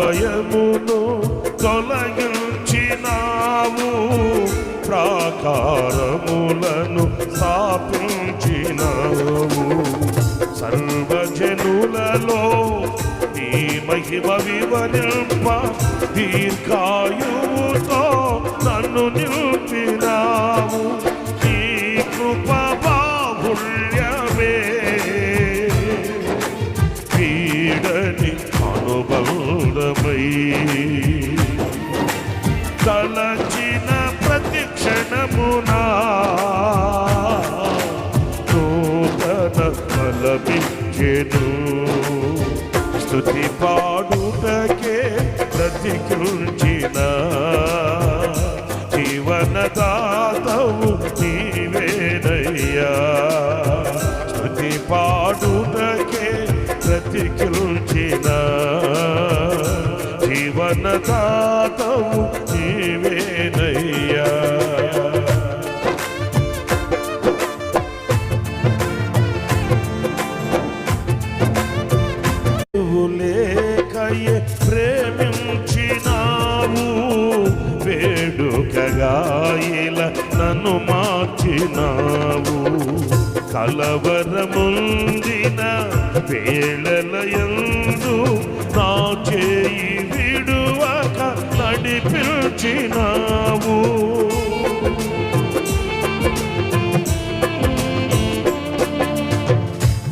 భయమును తొలగించినావు, ప్రాకారములను స్థాపించినావు. సర్వజనులలో నీ మహిమ వివరింప దీర్ఘాయువుతో నన్ను నిలిపినావు. నీ కృప బాహుళ్యమే వీడని అనుబంధమై తలచిన ప్రతి క్షణమునా నూతన బలమిచ్చెను. స్తుతి పాడుటకే ప్రతికృంచిన జీవనదాతవు నీవేనయ్యా. స్తుతి పాడుటకే ప్రతికృంచిన జీవనదాతవు నీవేనయ్యా. లేకయే ప్రేమించినావు, వేడుకగా ఇలా నన్ను మార్చినావు. కలవరముందిన వేళలయందు నా చేయి విడువక నడిపించినావు.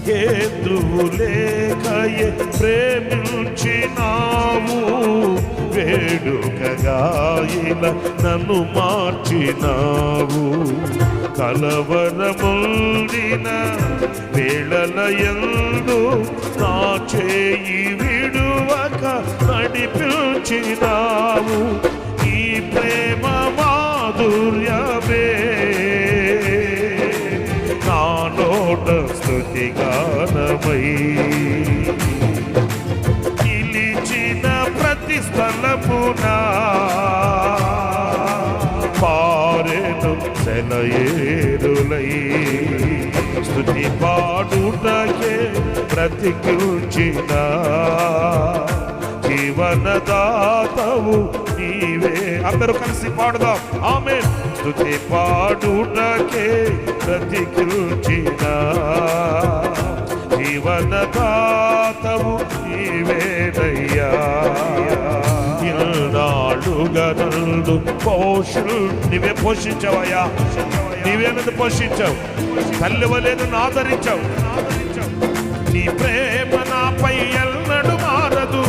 హేతువు లేకయే ప్రేమించినావు, వేడుకగా ఇలా నన్ను మార్చినావు. కలవరముందిన వేళలయందు నా చేయి విడువక నడిపించినావు. ఈ ప్రేమ మాధుర్యమే నా నోట స్తుతిగానమై నిలిచిన ప్రతి స్థలమునా పారెను సెలయేరులై. స్తుతి పాడుటకే ప్రతికృంచిన జీవనదాతవు నీవే. అందరూ కలిసి పాడుదాం ఆమేన్. స్తుతి పాడుటకే ప్రతికృంచిన జీవనదాతవు నీవేనయ్యా. ఇన్నాళ్ళుగా నన్ను నీవే పోషించవయ్యా. నీవే నన్ను పోషించావు, తల్లి వలె నన్ను ఆదరించావు. నీ ప్రేమ నాపై ఎన్నడూ మారదు.